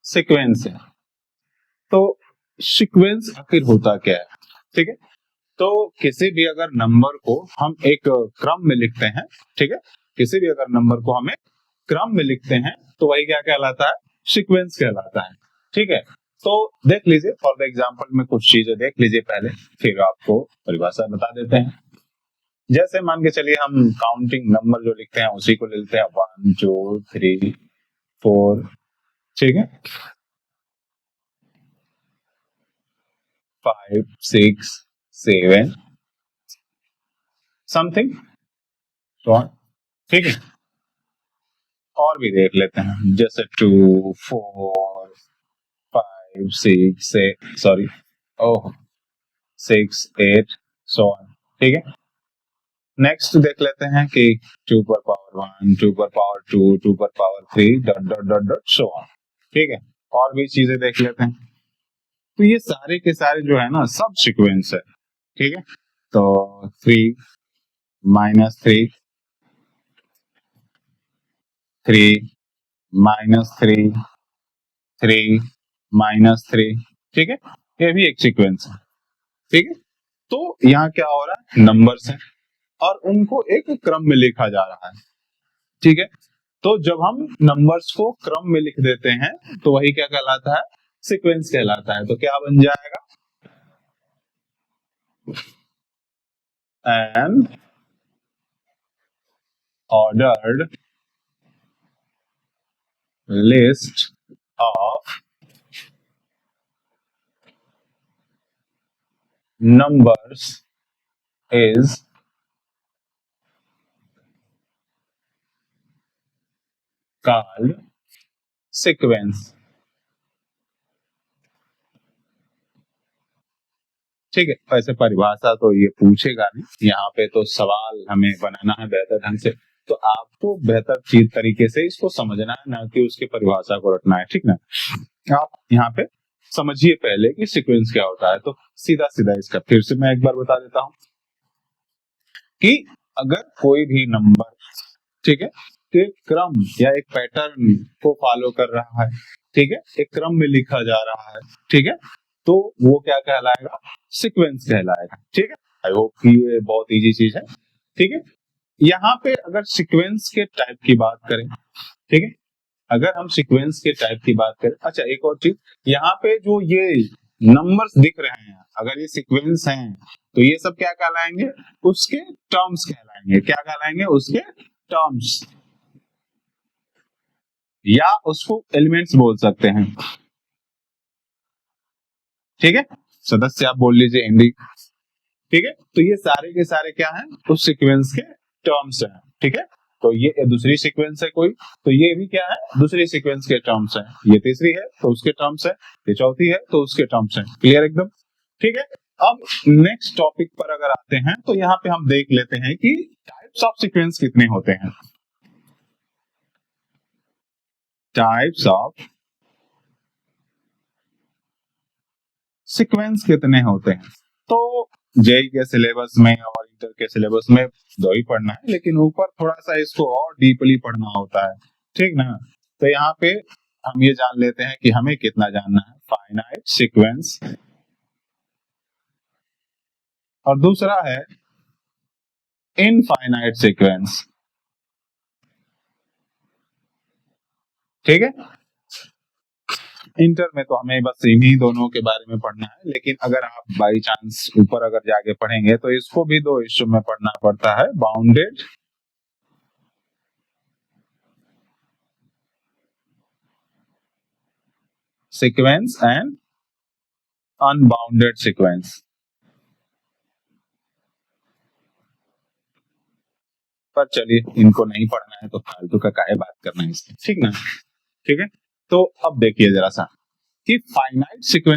Sequence है। तो sequence आखिर होता क्या है? ठीक है, तो किसी भी अगर नंबर को हम एक क्रम में लिखते हैं, ठीक है, किसी भी अगर नंबर को हम एक क्रम में लिखते हैं तो वही क्या कहलाता है? सीक्वेंस कहलाता है। ठीक है, तो देख लीजिए फॉर द एग्जांपल में कुछ चीजें देख लीजिए पहले, फिर आपको परिभाषा बता देते हैं। जैसे मान के चलिए हम काउंटिंग नंबर जो लिखते हैं उसी को लेते हैं, 1 2 3 4, ठीक है, 5 6 7 समथिंग, ठीक है। और भी देख लेते हैं, जैसे 2 4 5 6 सॉरी ओह 6 8 सो ऑन, ठीक है। नेक्स्ट देख लेते हैं कि 2 पर पावर 1 2 पर पावर 2 2 पर power 3 dot dot dot dot so on, ठीक है। और भी चीजें देख लेते हैं। तो ये सारे के सारे जो है ना सब सीक्वेंस है, ठीक है। तो 3 -3 3 -3 3 -3, ठीक है, ये भी एक सीक्वेंस है, ठीक है। तो यहाँ क्या हो रहा है? नंबर्स हैं और उनको एक क्रम में लिखा जा रहा है, ठीक है। तो जब हम नंबर्स को क्रम में लिख देते हैं तो वही क्या कहलाता है? सीक्वेंस कहलाता है। तो क्या बन जाएगा? N ordered list of numbers is called sequence, ठीक है। वैसे परिभाषा तो ये पूछेगा नहीं, यहाँ पे तो सवाल हमें बनाना है बेहतर ढंग से, तो आपको बेहतर चीज तरीके से इसको समझना है, ना कि उसकी परिभाषा को रटना है, ठीक ना। आप यहाँ पे समझिए पहले कि सीक्वेंस क्या होता है। तो सीधा सीधा इसका फिर से मैं एक बार बता देता हूँ कि अगर कोई भी नंबर, ठीक है, एक क्रम या एक पैटर्न को फॉलो कर रहा है, ठीक है, एक क्रम में लिखा जा रहा है, ठीक है, तो वो क्या कहलाएगा? सीक्वेंस कहलाएगा, ठीक है। आई होप कि ये बहुत इजी चीज है, ठीक है। यहाँ पे अगर सीक्वेंस के टाइप की बात करें, ठीक है, अगर हम सीक्वेंस के टाइप की बात करें, अच्छा एक और चीज, यहाँ पे जो ये नंबर्स दिख रहे हैं अगर ये सीक्वेंस हैं तो ये सब क्या कहलाएंगे? उसके टर्म्स कहलाएंगे। क्या कहलाएंगे? उसके टर्म्स, या उसको एलिमेंट्स बोल सकते हैं, ठीक है। सदस्य आप बोल लीजिए हिंदी, ठीक है। तो ये सारे के सारे क्या हैं? उस सीक्वेंस के टर्म्स हैं, ठीक है। तो ये दूसरी सीक्वेंस है कोई, तो ये भी क्या है? दूसरी सीक्वेंस के टर्म्स हैं। ये तीसरी है तो उसके टर्म्स है, ये चौथी है तो उसके टर्म्स हैं। क्लियर एकदम, ठीक है। अब नेक्स्ट टॉपिक पर अगर आते हैं तो यहाँ पे हम देख लेते हैं कि टाइप्स ऑफ सीक्वेंस कितने होते हैं। टाइप्स ऑफ सीक्वेंस कितने होते हैं? तो जेई के सिलेबस में और इंटर के सिलेबस में दो ही पढ़ना है, लेकिन ऊपर थोड़ा सा इसको और डीपली पढ़ना होता है, ठीक ना। तो यहाँ पे हम ये जान लेते हैं कि हमें कितना जानना है, फाइनाइट सीक्वेंस, और दूसरा है इनफाइनाइट सीक्वेंस, ठीक है। इंटर में तो हमें बस इन्हीं दोनों के बारे में पढ़ना है, लेकिन अगर आप बाई चांस ऊपर अगर जाके पढ़ेंगे तो इसको भी दो हिस्सों में पढ़ना पड़ता है, bounded sequence and unbounded sequence. पर चलिए इनको नहीं पढ़ना है तो फालतू का काहे बात करना है इसकी, ठीक ना, ठीक है। तो अब देखिए जरा सा कि फाइनाइट सीक्वेंस